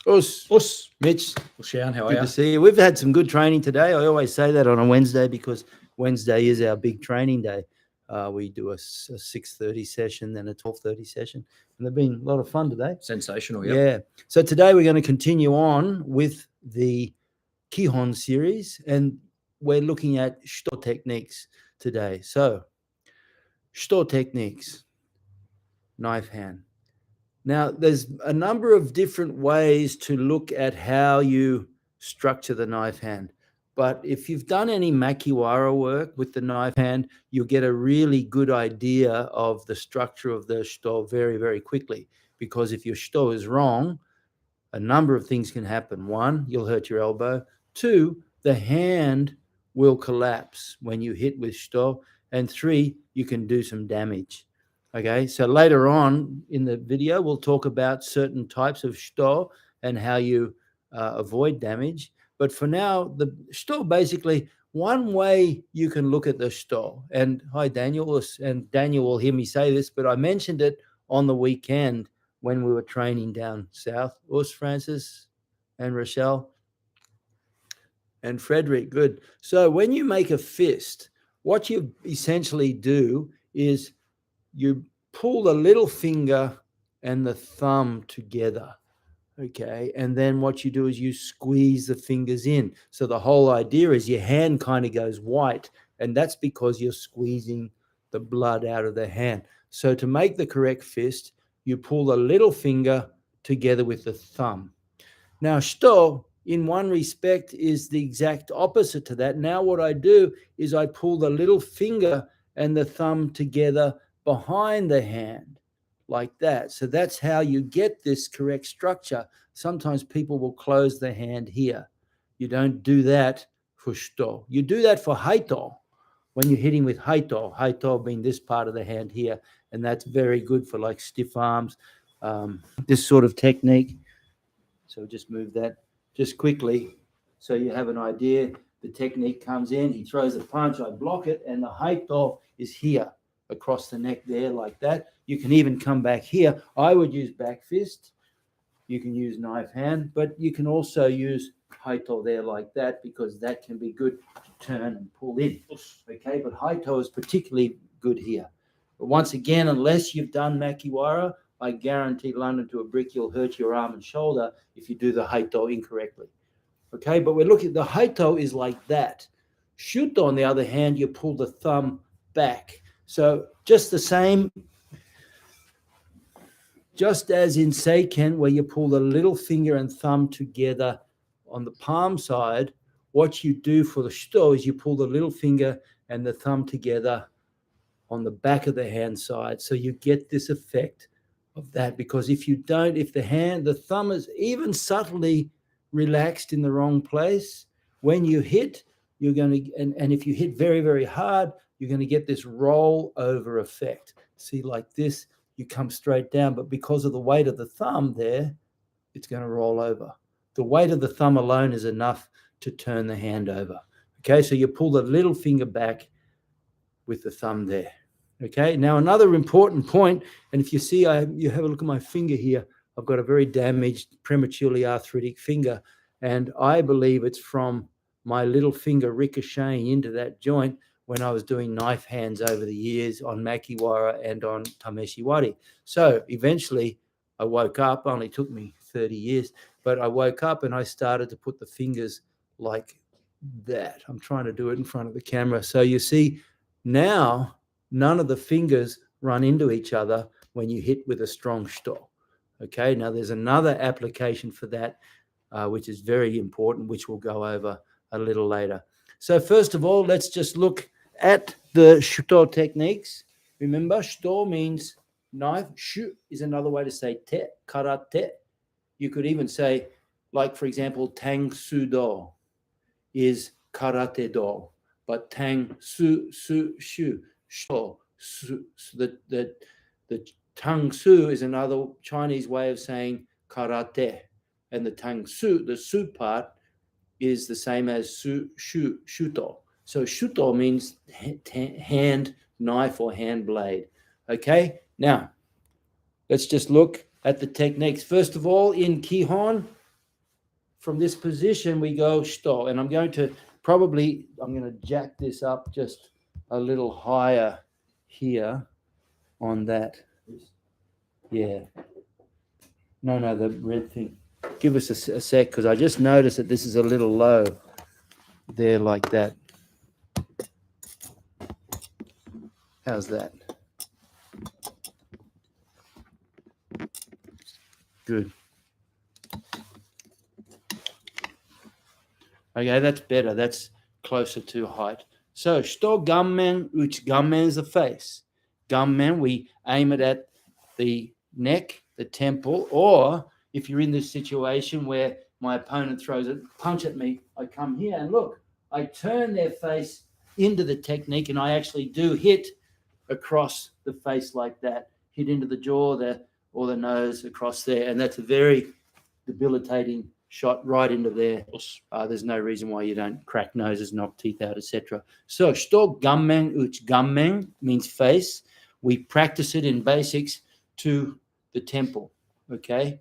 Us. Mitch, Shihan, how are good you? to see you. We've had some good training today. I always say that on a Wednesday because Wednesday is our big training day. We do a 6:30 session, then a 12:30 session, and they've been a lot of fun today. Sensational, Yeah. So today we're going to continue on with the Kihon series, and we're looking at Shuto techniques today. So, Shuto techniques, knife hand. Now, there's a number of different ways to look at how you structure the knife hand. But if you've done any makiwara work with the knife hand, you'll get a really good idea of the structure of the Shuto very, very quickly. Because if your Shuto is wrong, a number of things can happen. One, you'll hurt your elbow. Two, the hand will collapse when you hit with Shuto. And three, you can do some damage. Okay, so later on in the video, we'll talk about certain types of Shuto and how you avoid damage. But for now, the Shuto, basically, one way you can look at the Shuto, and hi, Daniel, and Daniel will hear me say this, but I mentioned it on the weekend when we were training down south. Us, Francis, and Rochelle, and Frederick, good. So when you make a fist, what you essentially do is you pull the little finger and the thumb together, okay? And then what you do is you squeeze the fingers in. So the whole idea is your hand kind of goes white, and that's because you're squeezing the blood out of the hand. So to make the correct fist, you pull the little finger together with the thumb. Now, Shuto, in one respect, is the exact opposite to that. Now what I do is I pull the little finger and the thumb together behind the hand like that. So that's how you get this correct structure. Sometimes people will close the hand here. You don't do that for Shuto. You do that for Hito when you're hitting with Hito. Hito being this part of the hand here. And that's very good for like stiff arms, this sort of technique. So just move that just quickly so you have an idea. The technique comes in, he throws a punch, I block it, and the Hito is here across the neck there like that. You can even come back here. I would use back fist. You can use knife hand, but you can also use Hito there like that because that can be good to turn and pull in. Okay, but Hito is particularly good here. But once again, unless you've done makiwara, I guarantee London to a brick, you'll hurt your arm and shoulder if you do the Hito incorrectly. Okay, but we're looking, the Hito is like that. Shuto, on the other hand, you pull the thumb back. So just the same, just as in Seiken, where you pull the little finger and thumb together on the palm side, what you do for the Shuto is you pull the little finger and the thumb together on the back of the hand side. So you get this effect of that, because if you don't, if the thumb is even subtly relaxed in the wrong place, when you hit, you're going to, and if you hit very, very hard, you're going to get this roll over effect. See, like this, you come straight down, but because of the weight of the thumb there, it's going to roll over. The weight of the thumb alone is enough to turn the hand over. Okay, so you pull the little finger back with the thumb there. Okay, now another important point, and if you see, you have a look at my finger here, I've got a very damaged, prematurely arthritic finger, and I believe it's from my little finger ricocheting into that joint when I was doing knife hands over the years on makiwara and on tameshiwari. So eventually I woke up, only took me 30 years, but I woke up and I started to put the fingers like that. I'm trying to do it in front of the camera. So you see now, none of the fingers run into each other when you hit with a strong Shuto. Okay, now there's another application for that, which is very important, which we'll go over a little later. So first of all, let's just look at the Shuto techniques. Remember, Shuto means knife. Shu is another way to say te, karate. You could even say, like, for example, tang sudo is karate do, but tang su shu sho su, the tang su is another Chinese way of saying karate, and the tang su, the su part, is the same as su shu shuto. So shuto means hand knife or hand blade. Okay, now let's just look at the techniques. First of all, in Kihon, from this position, we go Shuto. And I'm going to jack this up just a little higher here on that. Yeah. No, the red thing. Give us a sec, because I just noticed that this is a little low there, like that. How's that? Good. Okay, that's better. That's closer to height. So, Shuto gumman uchi. Gumman is the face. Gumman, we aim it at the neck, the temple, or if you're in this situation where my opponent throws a punch at me, I come here and look, I turn their face into the technique, and I actually do hit across the face like that, hit into the jaw there or the nose across there, and that's a very debilitating shot right into there. There's no reason why you don't crack noses, knock teeth out, etc. So, Shuto gumman uchi. Gumman means face. We practice it in basics to the temple. Okay.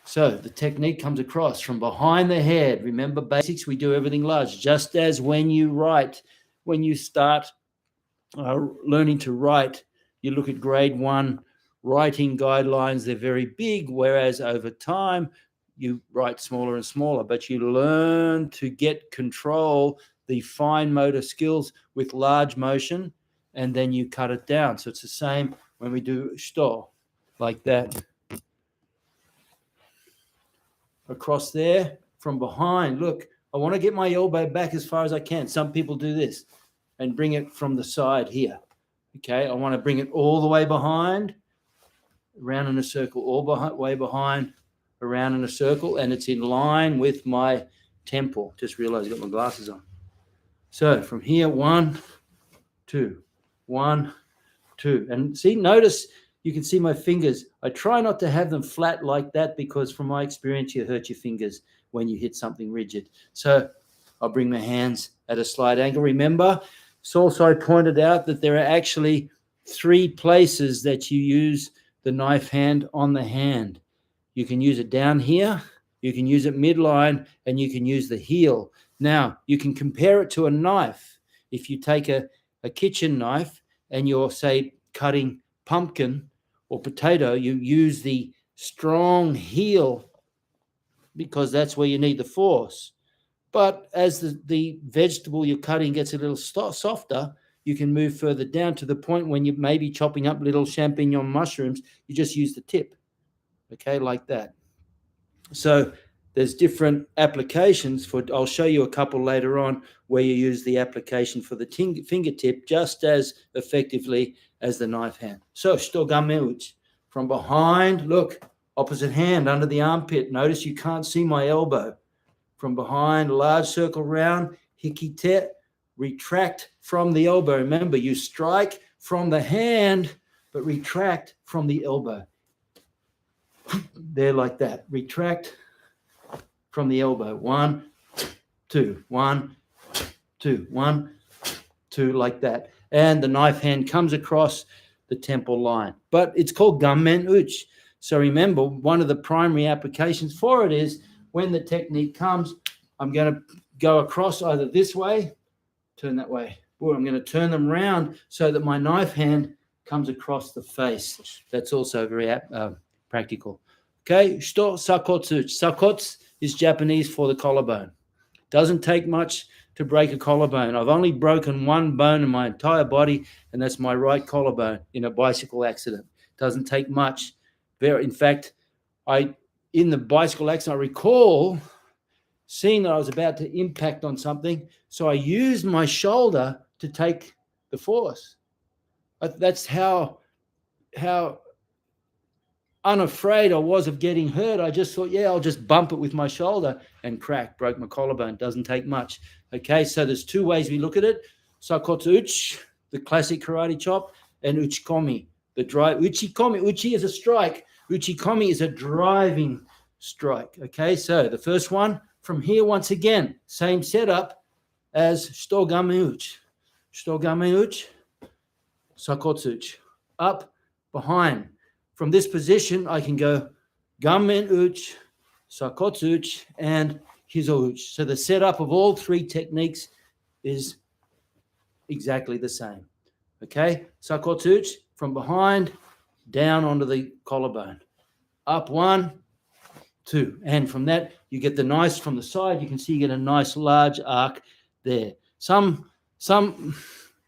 So the technique comes across from behind the head. Remember basics, we do everything large. Just as when you write, when you start learning to write, you look at grade 1 writing guidelines, they're very big, whereas over time you write smaller and smaller, but you learn to get control, the fine motor skills with large motion, and then you cut it down. So it's the same when we do Shuto, like that. Across there, from behind, look, I want to get my elbow back as far as I can. Some people do this and bring it from the side here. Okay, I want to bring it all the way behind, around in a circle, all way behind, around in a circle, and it's in line with my temple. Just realized I got my glasses on. So from here, 1, 2, 1, 2. And see, notice you can see my fingers. I try not to have them flat like that, because from my experience, you hurt your fingers when you hit something rigid. So I'll bring my hands at a slight angle. Remember, it's also pointed out that there are actually 3 places that you use the knife hand on the hand. You can use it down here, you can use it midline, and you can use the heel. Now, you can compare it to a knife. If you take a kitchen knife and you're, say, cutting pumpkin or potato, you use the strong heel because that's where you need the force. But as the vegetable you're cutting gets a little softer, you can move further down to the point when you may be chopping up little champignon mushrooms, you just use the tip, okay, like that. So there's different applications for, I'll show you a couple later on where you use the application for the fingertip just as effectively as the knife hand. So, Shuto gumman uchi. From behind, look, opposite hand under the armpit. Notice you can't see my elbow. From behind, large circle round, hikite, retract from the elbow. Remember, you strike from the hand, but retract from the elbow. There, like that. Retract from the elbow. 1, 2, 1, 2, 1, 2, like that. And the knife hand comes across the temple line. But it's called gumman uchi. So remember, one of the primary applications for it is when the technique comes, I'm going to go across either this way, turn that way, or I'm going to turn them around so that my knife hand comes across the face. That's also very practical. Okay, Shuto sakotsu. Sakotsu is Japanese for the collarbone. Doesn't take much to break a collarbone. I've only broken one bone in my entire body, and that's my right collarbone in a bicycle accident. Doesn't take much. In fact, in the bicycle accident, I recall seeing that I was about to impact on something, so I used my shoulder to take the force. That's how unafraid I was of getting hurt. I just thought, yeah, I'll just bump it with my shoulder, and broke my collarbone. Doesn't take much. Okay, so there's 2 ways we look at it. Sakotsu uchi, the classic karate chop, and uchikomi, the drive. Uchikomi, uchi is a strike. Uchikomi is a driving strike. Okay, so the first one from here, once again, same setup as Shuto gumman uchi. Shuto gumman uchi, sakotsu uchi. Up, behind. From this position, I can go gumman uchi, Sakotsu Uchi, and Hizo Uchi. So the setup of all three techniques is exactly the same. Okay, Sakotsu Uchi, from behind, down onto the collarbone. Up 1, 2. And from that, you get the nice, from the side, you can see you get a nice large arc there. Some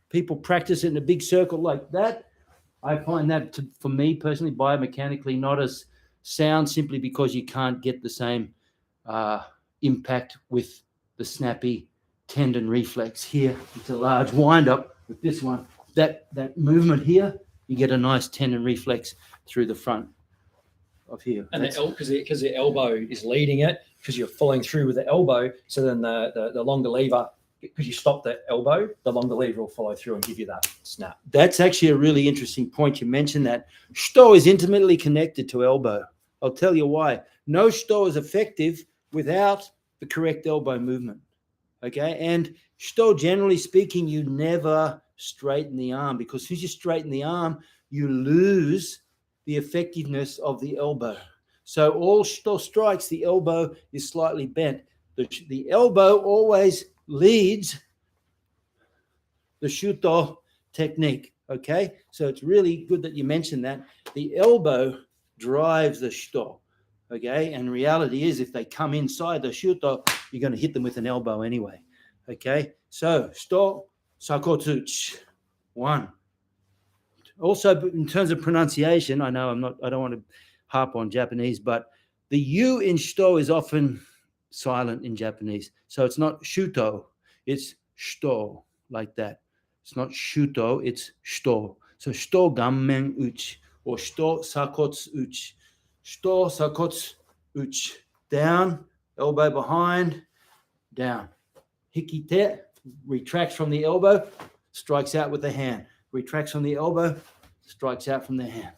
people practice it in a big circle like that. I find that, for me personally, biomechanically not as sound, simply because you can't get the same impact with the snappy tendon reflex here. It's a large wind up with this one. That movement here, you get a nice tendon reflex through the front of here. And because the elbow is leading it, because you're following through with the elbow, so then the longer lever, because you stop the elbow, the longer lever will follow through and give you that snap. That's actually a really interesting point. You mentioned that. Shuto is intimately connected to elbow. I'll tell you why. No Shuto is effective without the correct elbow movement. Okay, and Shuto, generally speaking, you never straighten the arm, because as soon as you straighten the arm, you lose the effectiveness of the elbow. So all Shuto strikes, the elbow is slightly bent. The elbow always leads the Shuto technique. Okay, so it's really good that you mentioned that. The elbow drives the Shuto. Okay, and reality is, if they come inside the Shuto, you're going to hit them with an elbow anyway. Okay, so Shuto, Sakotsu Uchi, 1. Also, in terms of pronunciation, I know I don't want to harp on Japanese, but the U in Shuto is often silent in Japanese. So it's not Shuto, it's Shuto, like that. It's not Shuto, it's Shuto. So Shuto gumman uchi, or Shuto sakotsu uchi. Shuto sakotsu uchi. Down, elbow behind, down. Hikite, retracts from the elbow, strikes out with the hand. Retracts from the elbow, strikes out from the hand.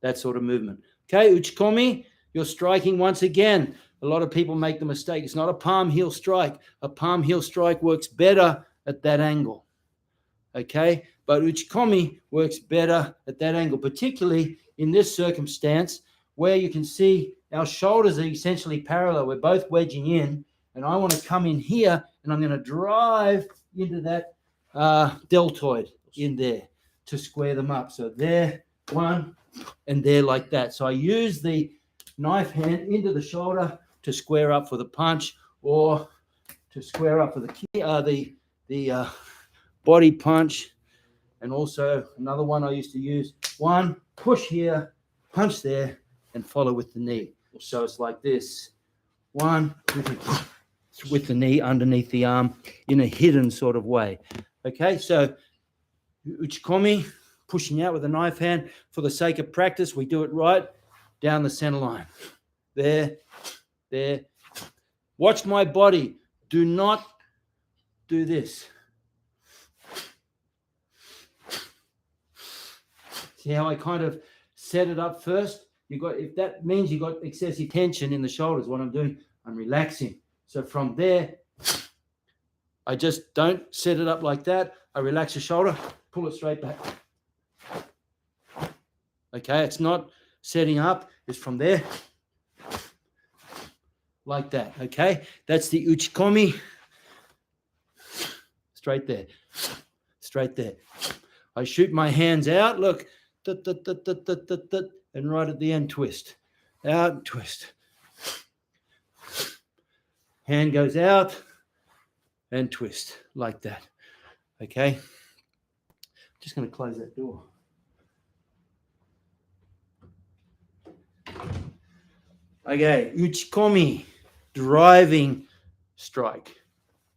That sort of movement. Okay, uchikomi, you're striking once again. A lot of people make the mistake. It's not a palm heel strike. A palm heel strike works better at that angle. Okay, but uchikomi works better at that angle, particularly in this circumstance where you can see our shoulders are essentially parallel. We're both wedging in, and I want to come in here, and I'm going to drive into that deltoid in there to square them up. So there, 1, and there, like that. So I use the knife hand into the shoulder to square up for the punch, or to square up for the body punch. And also another one I used to use, 1, push here, punch there, and follow with the knee. So it's like this, 1, with the knee underneath the arm in a hidden sort of way. Okay, so uchikomi, pushing out with a knife hand. For the sake of practice, we do it right down the center line. There, there. Watch my body. Do not do this. See how I kind of set it up first? If that means you got excessive tension in the shoulders, what I'm doing, I'm relaxing. So from there, I just don't set it up like that. I relax the shoulder, pull it straight back. Okay, it's not setting up, it's from there, like that. Okay, that's the uchikomi. Straight there, straight there. I shoot my hands out, look, and right at the end, twist. Out, twist. Hand goes out and twist, like that. Okay, just going to close that door. Okay, uchikomi, driving strike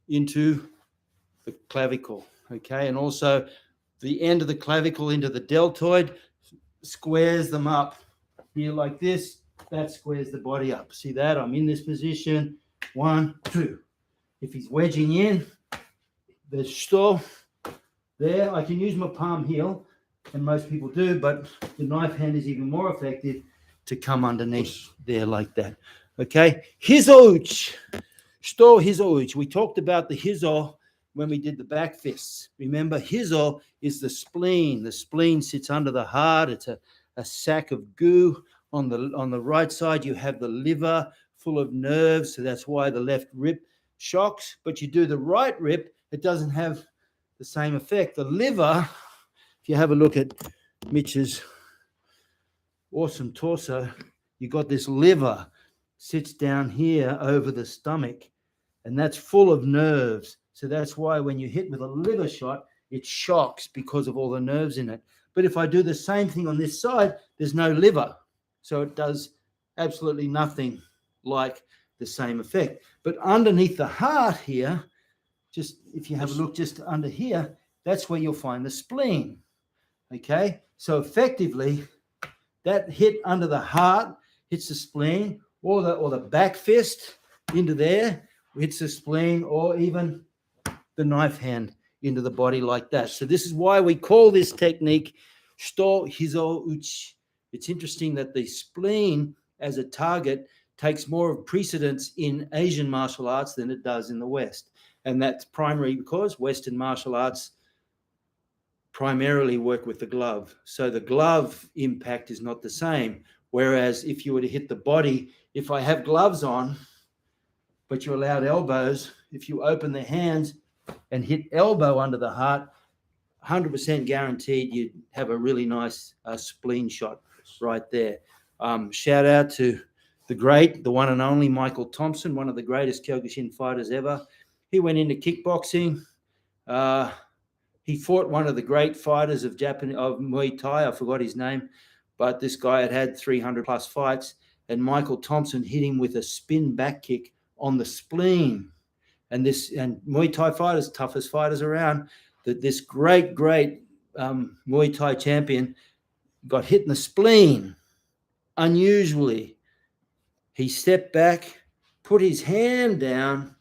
into the clavicle. Okay, and also the end of the clavicle into the deltoid, squares them up here like this. That squares the body up. See that? I'm in this position. 1, 2. If he's wedging in, the Shuto there, I can use my palm heel, and most people do, but the knife hand is even more effective to come underneath there like that. Okay, Hizo Uchi. Shuto Hizo Uchi. We talked about the Hizo when we did the back fists. Remember, Hito is the spleen. The spleen sits under the heart. It's a sack of goo. On the right side, you have the liver full of nerves, so that's why the left rib shocks. But you do the right rib, it doesn't have the same effect. The liver, if you have a look at Mitch's awesome torso, you got this liver sits down here over the stomach, and that's full of nerves. So that's why when you hit with a liver shot, it shocks because of all the nerves in it. But if I do the same thing on this side, there's no liver. So it does absolutely nothing like the same effect. But underneath the heart here, just if you have a look just under here, that's where you'll find the spleen. Okay, so effectively, that hit under the heart hits the spleen, or the back fist into there hits the spleen, or even the knife hand into the body like that. So this is why we call this technique Shuto Hizo Uchi. It's interesting that the spleen as a target takes more of precedence in Asian martial arts than it does in the West. And that's primarily because Western martial arts primarily work with the glove. So the glove impact is not the same. Whereas if you were to hit the body, if I have gloves on, but you're allowed elbows, if you open the hands and hit elbow under the heart, 100% guaranteed you'd have a really nice spleen shot right there. Shout out to the one and only Michael Thompson, one of the greatest Kyokushin fighters ever. He went into kickboxing. He fought one of the great fighters of Muay Thai. I forgot his name, but this guy had 300 plus fights, and Michael Thompson hit him with a spin back kick on the spleen. And Muay Thai fighters, toughest fighters around, this great Muay Thai champion got hit in the spleen. Unusually, he stepped back, put his hand down,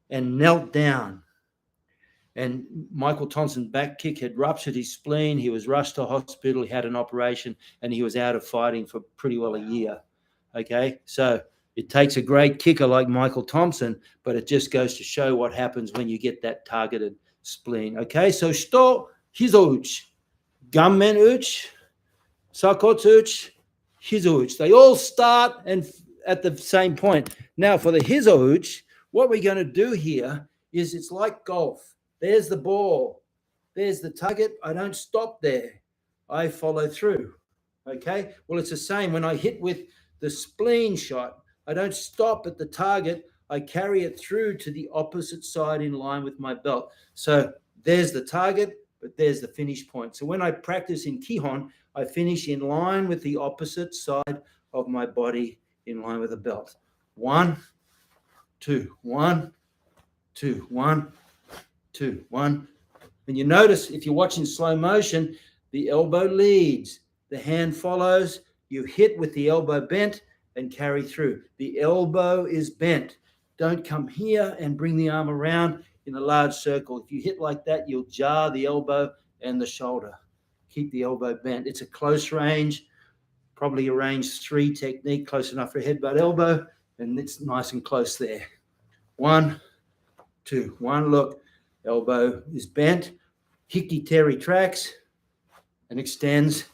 and knelt down. And Michael Thompson's back kick had ruptured his spleen. He was rushed to hospital. He had an operation, and he was out of fighting for pretty well a year. Okay, so it takes a great kicker like Michael Thompson, but it just goes to show what happens when you get that targeted spleen. Okay, so Shuto Hizo Uchi, gumman Uchi, sakotsu Uchi, Hizo Uchi. They all start and at the same point. Now for the Hizo Uchi, what we're going to do here is it's like golf. There's the ball. There's the target. I don't stop there. I follow through. Okay? Well, it's the same. When I hit with the spleen shot, I don't stop at the target. I carry it through to the opposite side in line with my belt. So there's the target, but there's the finish point. So when I practice in Kihon, I finish in line with the opposite side of my body in line with the belt. 1, 2, 1, 2, 1, 2, 1. And you notice if you're watching slow motion, the elbow leads, the hand follows, you hit with the elbow bent and carry through. The elbow is bent. Don't come here and bring the arm around in a large circle. If you hit like that, you'll jar the elbow and the shoulder. Keep the elbow bent. It's a close range, probably a range 3 technique, close enough for headbutt elbow, and it's nice and close there. 1, 2, 1, look. Elbow is bent, hiki-teri tracks, and extends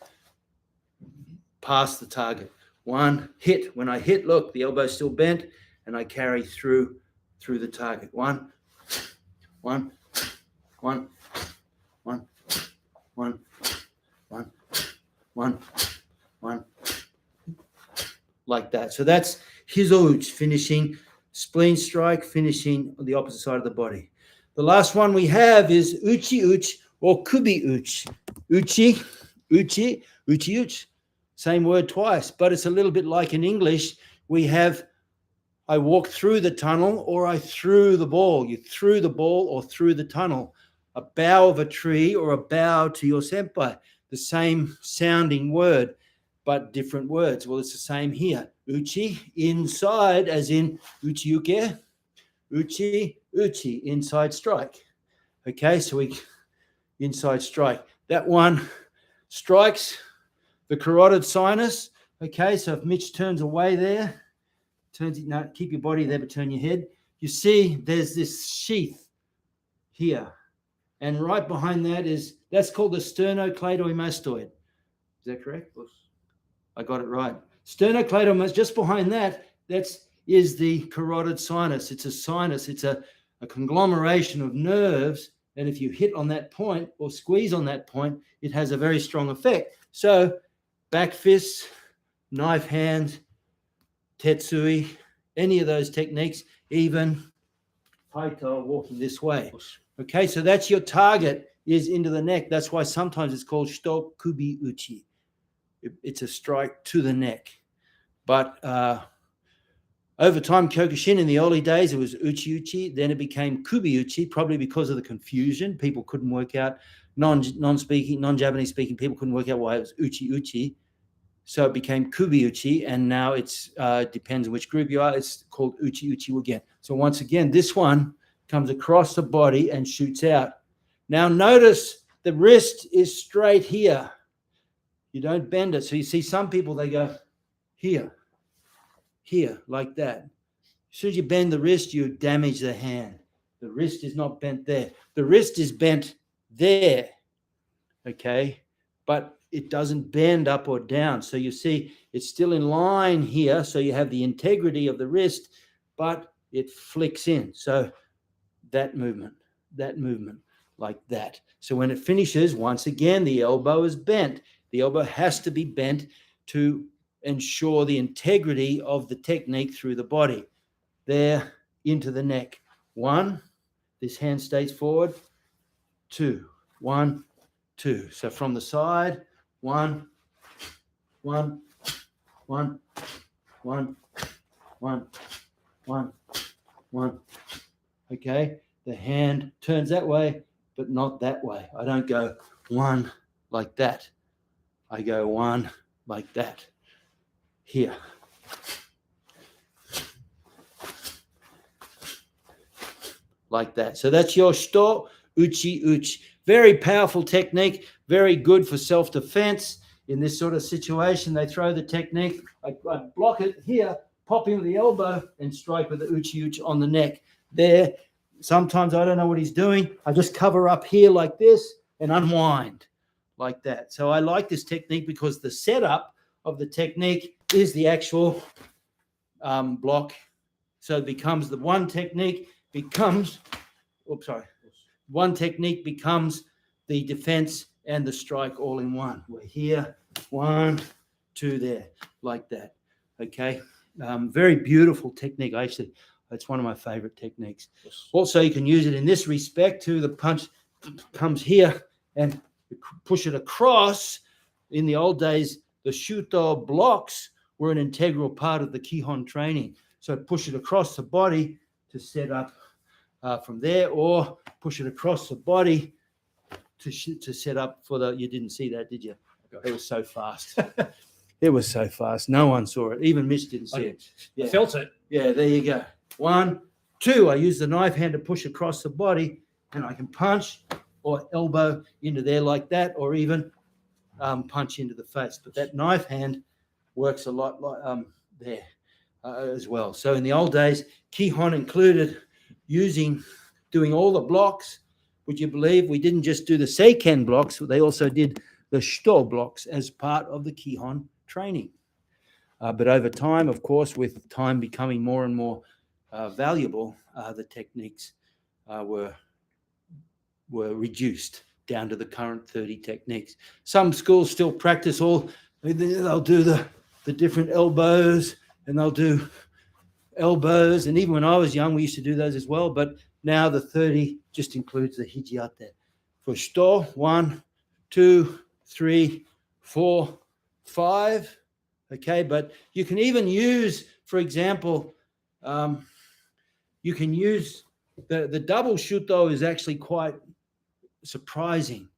past the target. 1, hit. When I hit, look, the elbow's still bent, and I carry through the target. 1, 1, 1, 1, 1, 1, 1, 1, like that. So that's Hizo Uchi, finishing spleen strike, finishing on the opposite side of the body. The last one we have is Uchi Uchi or Kubi Uchi. Uchi, Uchi, Uchi Uchi. Same word twice, but it's a little bit like in English. We have, I walk through the tunnel or I threw the ball. You threw the ball or threw the tunnel. A bough of a tree or a bow to your senpai. The same sounding word, but different words. Well, it's the same here. Uchi, inside, as in uchi uke. Uchi, uchi, inside strike. Okay, so we inside strike. That one strikes the carotid sinus. Okay, so if Mitch turns away there, keep your body there, but turn your head. You see there's this sheath here. And right behind that's called the sternocleidomastoid. Is that correct? I got it right. Sternocleidomastoid, just behind that is the carotid sinus. It's a sinus. It's a conglomeration of nerves. And if you hit on that point or squeeze on that point, it has a very strong effect. So back fists, knife hand, tetsui, any of those techniques, even Hito walking this way. Okay, so that's your target, is into the neck. That's why sometimes it's called Shuto Kubi Uchi. It's a strike to the neck. But over time, Kyokushin, in the early days, it was Uchi Uchi. Then it became Kubi Uchi, probably because of the confusion. People couldn't work out, non-Japanese speaking people couldn't work out why it was Uchi Uchi. So it became Kubi Uchi, and now it's depends on which group you are. It's called Uchi Uchi again. So once again, this one comes across the body and shoots out. Now notice the wrist is straight here. You don't bend it. So you see some people, they go here, like that. As soon as you bend the wrist, you damage the hand. The wrist is not bent there. The wrist is bent there, okay? But it doesn't bend up or down. So you see it's still in line here. So you have the integrity of the wrist, but it flicks in. So that movement, like that. So when it finishes, once again, the elbow is bent. The elbow has to be bent to ensure the integrity of the technique through the body. There, into the neck. 1, this hand stays forward. 2, 1, 2. So from the side, 1, 1, 1, 1, 1, 1, 1. Okay, the hand turns that way, but not that way. I don't go 1 like that. I go 1 like that. Here. Like that. So that's your Shuto Uchi Uchi. Very powerful technique, very good for self-defense. In this sort of situation, they throw the technique. I block it here, pop in with the elbow, and strike with the Uchi Uchi on the neck. There. Sometimes I don't know what he's doing. I just cover up here like this and unwind like that. So I like this technique because the setup of the technique is the actual block. So it becomes the one technique becomes, one technique becomes the defense and the strike all in one. We're here, 1, 2 there, like that. Okay, very beautiful technique. It's one of my favorite techniques. Also, you can use it in this respect too. The punch comes here and push it across. In the old days, the Shuto blocks were an integral part of the Kihon training. So push it across the body to set up from there, or push it across the body to set up for the. You didn't see that, did you? It was so fast. It was so fast. No one saw it. Even Mitch didn't see it. Yeah. I felt it. Yeah, there you go. 1, 2. I use the knife hand to push across the body, and I can punch or elbow into there like that, or even punch into the face. But that knife hand works a lot like there as well. So in the old days, Kihon included doing all the blocks. Would you believe we didn't just do the Seiken blocks, they also did the Shuto blocks as part of the Kihon training. But over time, of course, with time becoming more and more valuable, the techniques were reduced down to the current 30 techniques. Some schools still practice they'll do the different elbows, and they'll do elbows. And even when I was young, we used to do those as well. But now the 30 just includes the hijiate. For Shuto, 1, 2, 3, 4, 5. Okay, but you can even use, for example, you can use the double Shuto is actually quite surprising.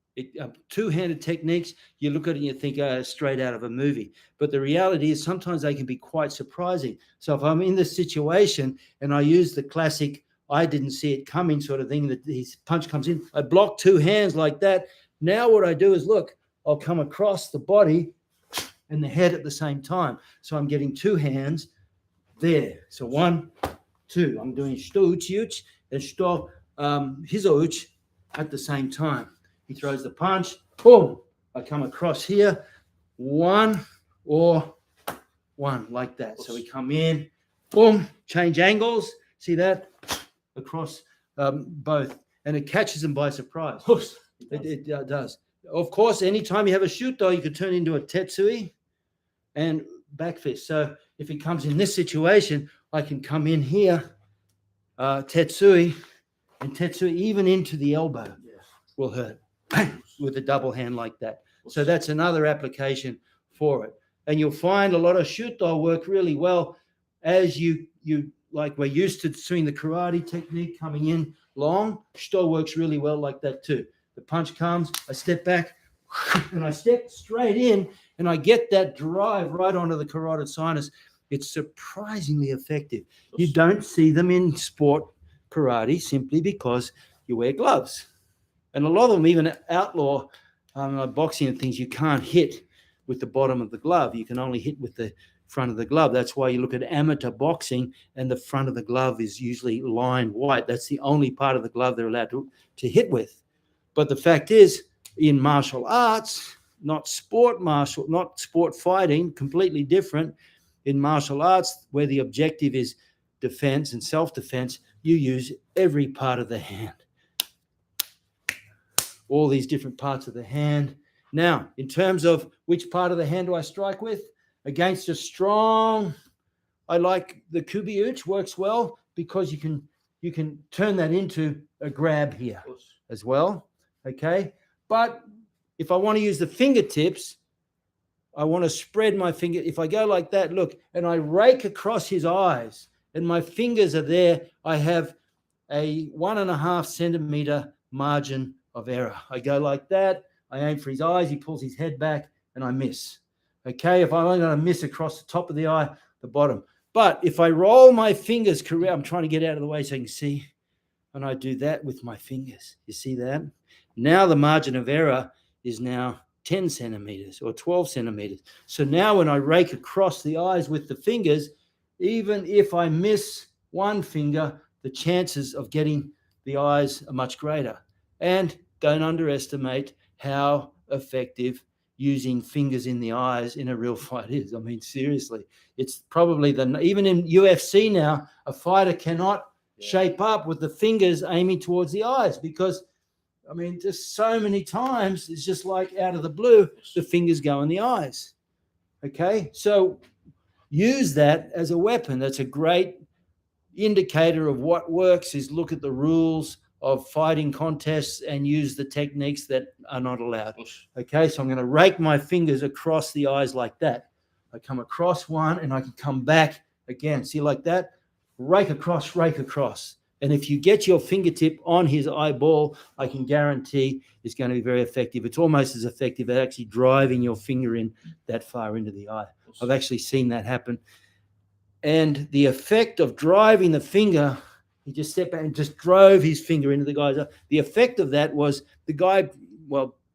Two-handed techniques, you look at it and you think, straight out of a movie. But the reality is sometimes they can be quite surprising. So if I'm in this situation and I use the classic, I didn't see it coming sort of thing, that his punch comes in, I block 2 hands like that. Now what I do is, look, I'll come across the body and the head at the same time. So I'm getting 2 hands there. So 1, 2. I'm doing Shuto Uchi Uchi and Shuto Hizo Uchi at the same time. He throws the punch, boom, I come across here, one or one like that. So we come in, boom, change angles, see that? Across both, and it catches them by surprise. It does. Of course, anytime you have a Shuto, you could turn into a Tetsui and back fist. So if it comes in this situation, I can come in here, Tetsui, and Tetsui even into the elbow will hurt with a double hand like that. So that's another application for it. And you'll find a lot of Shuto work really well as you like we're used to doing the karate technique coming in long. Shuto works really well like that too. The punch comes, I step back, and I step straight in, and I get that drive right onto the carotid sinus. It's surprisingly effective. You don't see them in sport karate simply because you wear gloves. And a lot of them even outlaw like boxing and things, you can't hit with the bottom of the glove. You can only hit with the front of the glove. That's why you look at amateur boxing and the front of the glove is usually lined white. That's the only part of the glove they're allowed to hit with. But the fact is, in martial arts, not sport fighting, completely different. In martial arts, where the objective is defense and self-defense, you use every part of the hand. All these different parts of the hand. Now, in terms of which part of the hand do I strike with? Against a strong, I like the kubi-uchi, works well because you can turn that into a grab here as well. Okay, but if I want to use the fingertips, I want to spread my finger. If I go like that, look, and I rake across his eyes, and my fingers are there, I have a 1.5 centimeter margin of error. I go like that, I aim for his eyes, he pulls his head back, and I miss. Okay, if I'm only going to miss across the top of the eye, the bottom. But if I roll my fingers correct, I'm trying to get out of the way so you can see, and I do that with my fingers. You see that? Now the margin of error is now 10 centimeters or 12 centimeters. So now when I rake across the eyes with the fingers, even if I miss one finger, the chances of getting the eyes are much greater. And don't underestimate how effective using fingers in the eyes in a real fight is. I mean, seriously, it's probably even in UFC now, a fighter cannot shape up with the fingers aiming towards the eyes because, I mean, just so many times it's just like out of the blue, the fingers go in the eyes. Okay, so use that as a weapon. That's a great indicator of what works is look at the rules of fighting contests and use the techniques that are not allowed. Okay, so I'm going to rake my fingers across the eyes like that. I come across one and I can come back again. See, like that? Rake across, rake across. And if you get your fingertip on his eyeball, I can guarantee it's going to be very effective. It's almost as effective as actually driving your finger in that far into the eye. I've actually seen that happen. And the effect of driving the finger, he just stepped back and just drove his finger into the guy's eye. The effect of that was the guy,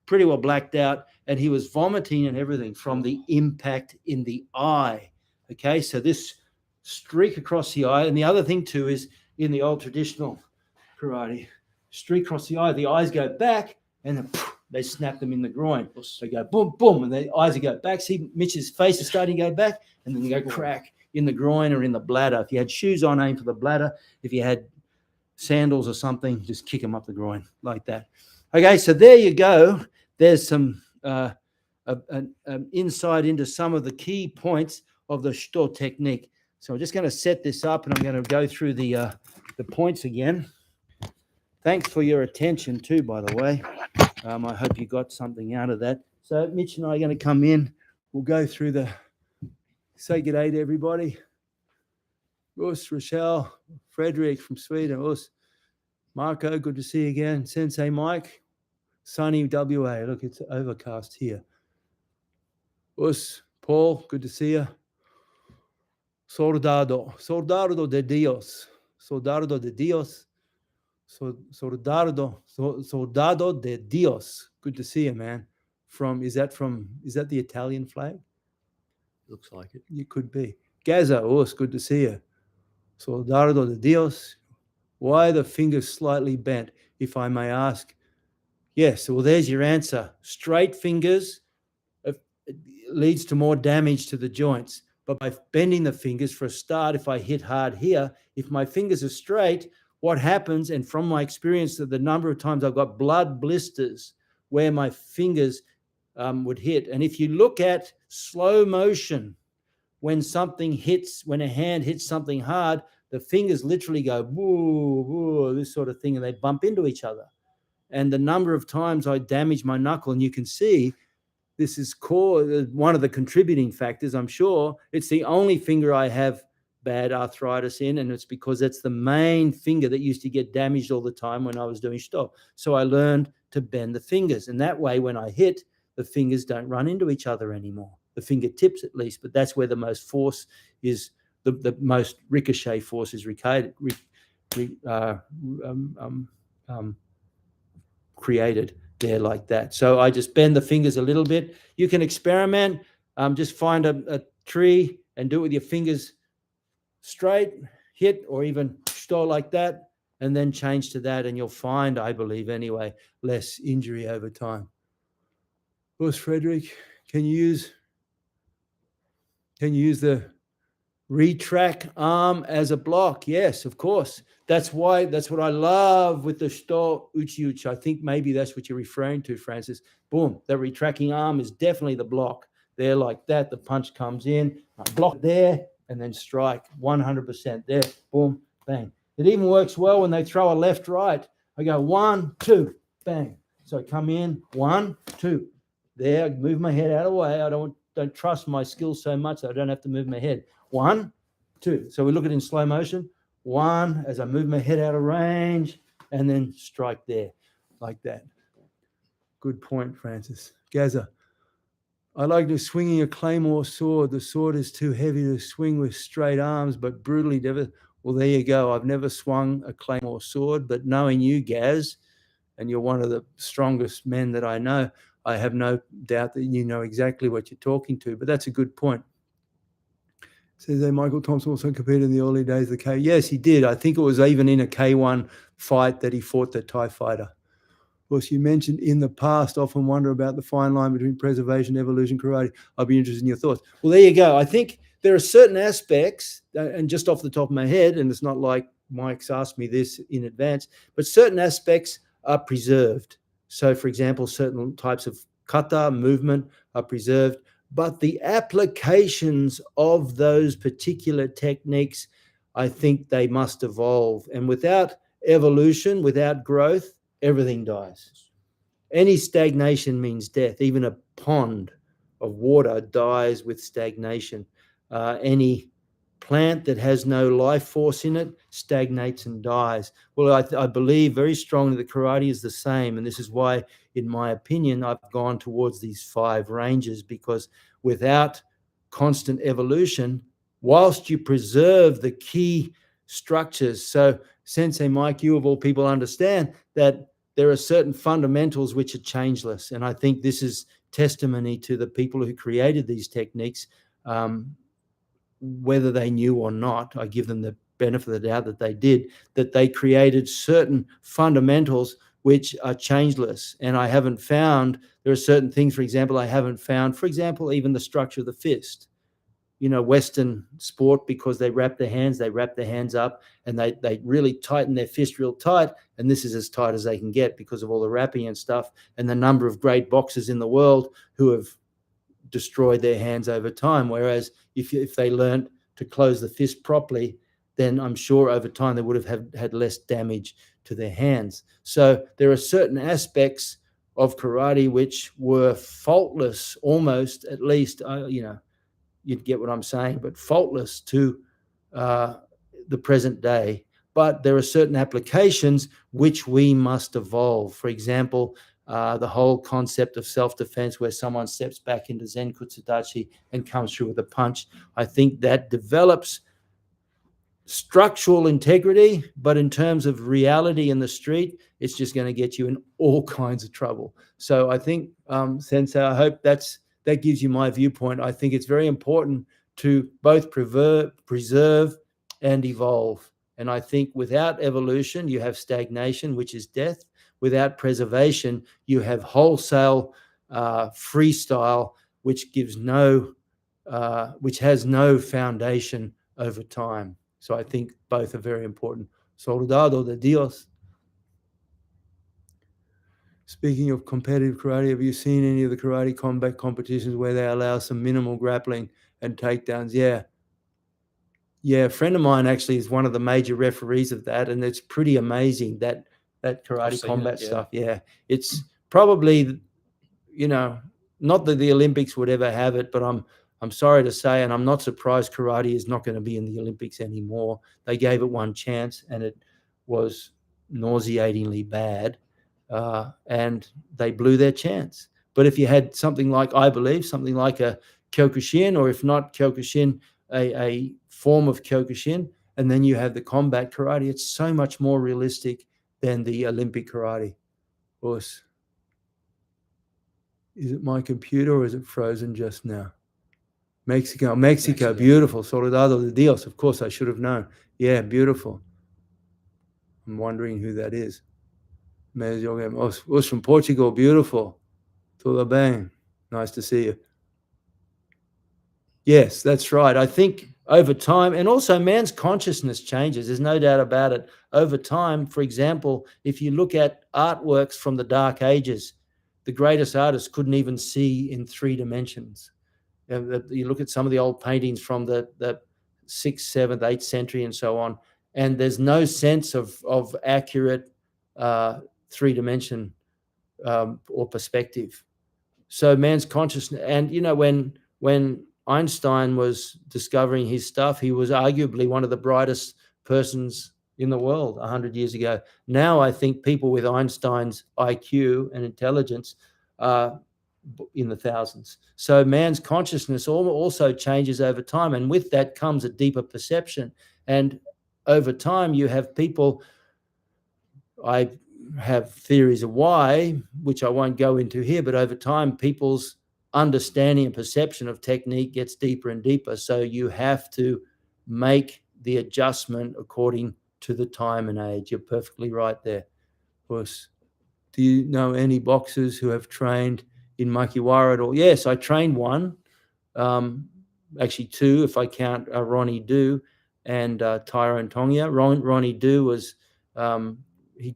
pretty well blacked out, and he was vomiting and everything from the impact in the eye. Okay, so this streak across the eye. And the other thing too is in the old traditional karate, streak across the eyes go back and then they snap them in the groin. They go boom, boom, and the eyes go back. See, Mitch's face is starting to go back, and then they go crack in the groin or in the bladder. If you had shoes on, aim for the bladder. If you had sandals or something, just kick them up the groin like that. Okay, so there you go. There's some insight into some of the key points of the Shuto technique. So I'm just going to set this up, and I'm going to go through the points again. Thanks for your attention too, by the way. I hope you got something out of that. So Mitch and I are going to come in. We'll go through say good day to everybody. Us, Rochelle, Frederick from Sweden. Us, Marco, good to see you again. Sensei Mike, sunny WA. Look, it's overcast here. Us, Paul, good to see you. Soldado de Dios. Soldado de Dios. Soldado de Dios. Good to see you, man. Is that the Italian flag? Looks like it. You could be. Gaza, it's good to see you. Soldado de Dios. Why the fingers slightly bent, if I may ask? Yes, well, there's your answer. Straight fingers it leads to more damage to the joints. But by bending the fingers, for a start, if I hit hard here, if my fingers are straight, what happens, and from my experience, the number of times I've got blood blisters where my fingers would hit. And if you look at slow motion, when a hand hits something hard, the fingers literally go, woo, woo, this sort of thing, and they bump into each other. And the number of times I damage my knuckle, and you can see this is one of the contributing factors, I'm sure. It's the only finger I have bad arthritis in, and it's because that's the main finger that used to get damaged all the time when I was doing Shuto. So I learned to bend the fingers, and that way when I hit, the fingers don't run into each other anymore. The fingertips at least, but that's where the most force is, the most ricochet force is created there like that. So I just bend the fingers a little bit. You can experiment. Just find a tree and do it with your fingers straight, hit, or even Shuto like that, and then change to that, and you'll find, I believe anyway, less injury over time. Of course, Frederick, can you use the retract arm as a block? Yes, of course. That's what I love with the Shuto Uchi. I think maybe that's what you're referring to, Francis. Boom, the retracting arm is definitely the block. There like that, the punch comes in, I block there, and then strike 100% there, boom, bang. It even works well when they throw a left-right. I go 1, 2, bang. So I come in, 1, 2. There, I move my head out of the way. I don't trust my skills so much that I don't have to move my head. 1, 2. So we look at it in slow motion. 1, as I move my head out of range, and then strike there, like that. Good point, Francis. Gaza, I like to swinging a claymore sword. The sword is too heavy to swing with straight arms, but brutally difficult. Well, there you go. I've never swung a claymore sword, but knowing you, Gaz, and you're one of the strongest men that I know, I have no doubt that you know exactly what you're talking to. But that's a good point. Says that Michael Thompson also competed in the early days of the K. Yes, he did. I think it was even in a K1 fight that he fought the TIE fighter. Of course, you mentioned in the past, often wonder about the fine line between preservation, evolution, karate. I'd be interested in your thoughts. Well, there you go. I think there are certain aspects, and just off the top of my head, and it's not like Mike's asked me this in advance, but certain aspects are preserved. So, for example, certain types of kata, movement, are preserved, but the applications of those particular techniques, I think they must evolve. And without evolution, without growth, everything dies. Any stagnation means death. Even a pond of water dies with stagnation. Any plant that has no life force in it stagnates and dies. Well, I believe very strongly that karate is the same. And this is why, in my opinion, I've gone towards these 5 ranges, because without constant evolution, whilst you preserve the key structures. So Sensei Mike, you of all people understand that there are certain fundamentals which are changeless. And I think this is testimony to the people who created these techniques. Whether they knew or not, I give them the benefit of the doubt that they did, that they created certain fundamentals which are changeless. And I haven't found, there are certain things, for example, I haven't found, for example, even the structure of the fist. You know, Western sport, because they wrap their hands up and they really tighten their fist real tight. And this is as tight as they can get because of all the wrapping and stuff. And the number of great boxers in the world who have destroyed their hands over time. Whereas if they learned to close the fist properly, then I'm sure over time they would have had less damage to their hands. So there are certain aspects of karate which were faultless, almost, at least, you'd get what I'm saying, but faultless to the present day. But there are certain applications which we must evolve. For example, the whole concept of self-defense, where someone steps back into Zen Kutsutachi and comes through with a punch. I think that develops structural integrity, but in terms of reality in the street, it's just going to get you in all kinds of trouble. So I think, Sensei, I hope that gives you my viewpoint. I think it's very important to both preserve and evolve. And I think without evolution, you have stagnation, which is death. without preservation, you have wholesale freestyle, which gives which has no foundation over time. So I think both are very important. Soldado de Dios. Speaking of competitive karate, have you seen any of the karate combat competitions where they allow some minimal grappling and takedowns? Yeah. Yeah, a friend of mine actually is one of the major referees of that, and it's pretty amazing, that karate combat stuff. Yeah, it's probably, not that the Olympics would ever have it, but I'm sorry to say, and I'm not surprised karate is not going to be in the Olympics anymore. They gave it one chance, and it was nauseatingly bad, and they blew their chance. But if you had something like, I believe, something like a Kyokushin, or if not Kyokushin, a form of Kyokushin, and then you have the combat karate, it's so much more realistic than the Olympic karate. Of course. Is it my computer or is it frozen just now? Mexico, beautiful. Soldado de Dios. Of course, I should have known. Yeah, beautiful. I'm wondering who that is. Was from Portugal. Beautiful. Tudo bem. Nice to see you. Yes, that's right. I think over time, and also man's consciousness changes. There's no doubt about it. Over time, for example, if you look at artworks from the Dark Ages, the greatest artists couldn't even see in 3 dimensions. You look at some of the old paintings from the 6th, 7th, 8th century and so on, and there's no sense of accurate 3-dimension or perspective. So man's consciousness, and when Einstein was discovering his stuff, he was arguably one of the brightest persons in the world 100 years ago. Now I think people with Einstein's IQ and intelligence are in the thousands. So man's consciousness also changes over time, and with that comes a deeper perception. And over time, you have people, I have theories of why, which I won't go into here, but over time, people's understanding and perception of technique gets deeper and deeper. So you have to make the adjustment according to the time and age. You're perfectly right there. Of course, do you know any boxers who have trained in Makiwara at all? Yes, I trained one, actually 2 if I count Ronnie Du and Tyrone Tongia. Ronnie Du was he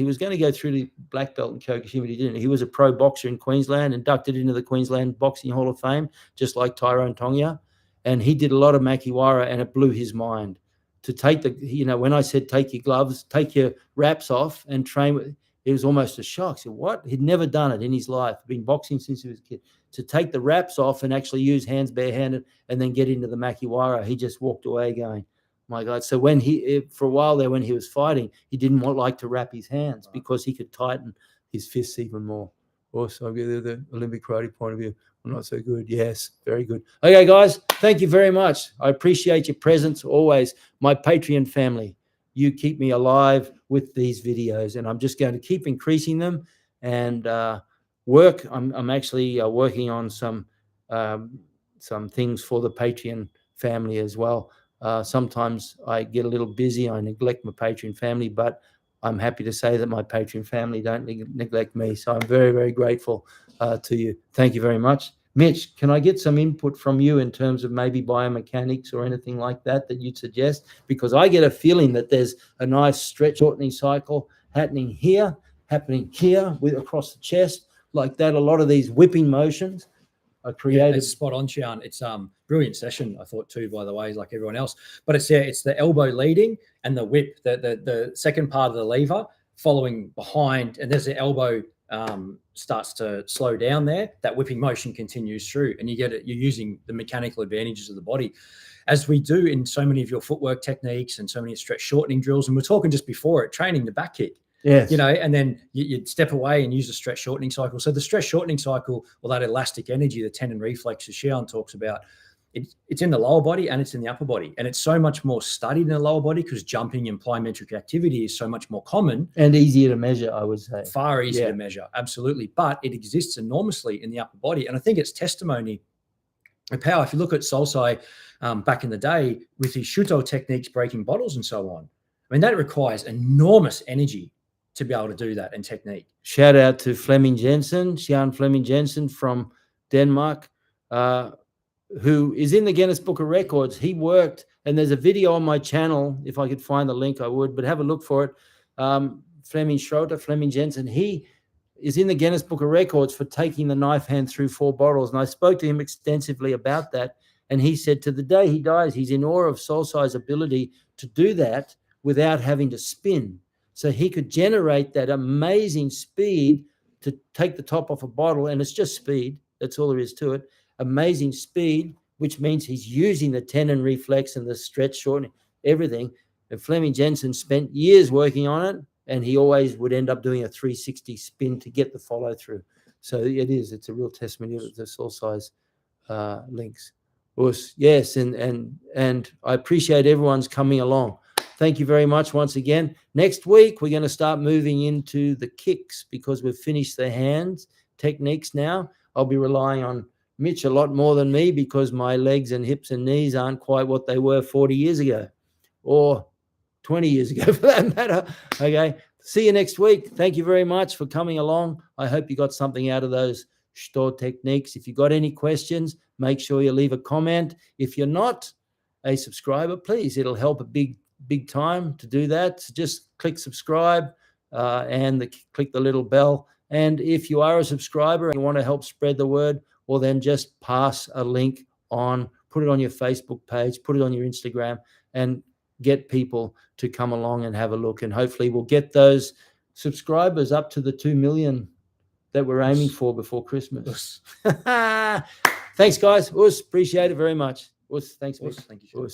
was going to go through the black belt in Kyokushin, but he didn't. He was a pro boxer in Queensland, inducted into the Queensland Boxing Hall of Fame, just like Tyrone Tongia. And he did a lot of Makiwara, and it blew his mind. To take when I said take your gloves, take your wraps off and train with, it was almost a shock. So what? He'd never done it in his life. Been boxing since he was a kid. To take the wraps off and actually use hands barehanded and then get into the Makiwara, he just walked away going, my God. So when for a while there, when he was fighting, he didn't like to wrap his hands because he could tighten his fists even more. Also, I'll give you the Olympic karate point of view. I'm not so good. Yes, very good. Okay, guys, thank you very much. I appreciate your presence always. My Patreon family, you keep me alive with these videos, and I'm just going to keep increasing them and work. I'm actually working on some things for the Patreon family as well. Sometimes I get a little busy. I neglect my Patreon family, but I'm happy to say that my Patreon family don't neglect me. So I'm very, very grateful to you. Thank you very much. Mitch, can I get some input from you in terms of maybe biomechanics or anything like that you'd suggest? Because I get a feeling that there's a nice stretch shortening cycle happening here with across the chest like that. A lot of these whipping motions are created. It's spot on, Shihan. It's brilliant session, I thought too, by the way, like everyone else. But it's the elbow leading and the whip, the second part of the lever following behind, and there's the elbow starts to slow down there. That whipping motion continues through, and you're using the mechanical advantages of the body, as we do in so many of your footwork techniques and so many stretch shortening drills. And we're talking just before it, training the back kick. Yes. And then you'd step away and use the stretch shortening cycle. So the stretch shortening cycle, or that elastic energy, the tendon reflexes Shihan talks about, it's in the lower body and it's in the upper body. And it's so much more studied in the lower body because jumping and plyometric activity is so much more common. And easier to measure, I would say. Far easier to measure, absolutely. But it exists enormously in the upper body. And I think it's testimony of how, if you look at Solsai back in the day with his Shuto techniques, breaking bottles and so on, I mean, that requires enormous energy to be able to do that and technique. Shout out to Flemming Jensen, Shihan Flemming Jensen from Denmark, who is in the Guinness Book of Records. He worked, and there's a video on my channel. If I could find the link, I would, but have a look for it. Flemming Jensen, he is in the Guinness Book of Records for taking the knife hand through 4 bottles. And I spoke to him extensively about that. And he said to the day he dies, he's in awe of Solsai's ability to do that without having to spin. So he could generate that amazing speed to take the top off a bottle. And it's just speed. That's all there is to it. Amazing speed, which means he's using the tendon reflex and the stretch shortening, everything. And Flemming Jensen spent years working on it. And he always would end up doing a 360 spin to get the follow through. So it's a real testimony to the Solsai's links. Yes, and I appreciate everyone's coming along. Thank you very much once again. Next week, we're going to start moving into the kicks because we've finished the hands techniques now. I'll be relying on Mitch a lot more than me because my legs and hips and knees aren't quite what they were 40 years ago or 20 years ago for that matter. Okay. See you next week. Thank you very much for coming along. I hope you got something out of those Shuto techniques. If you got any questions, make sure you leave a comment. If you're not a subscriber, please, it'll help a big time to do that. So just click subscribe and click the little bell. And if you are a subscriber and you want to help spread the word, well, then just pass a link on, put it on your Facebook page, put it on your Instagram, and get people to come along and have a look. And hopefully we'll get those subscribers up to the 2 million that we're aiming for before Christmas. Thanks, guys. Appreciate it very much. Thanks, Mick. Thank you.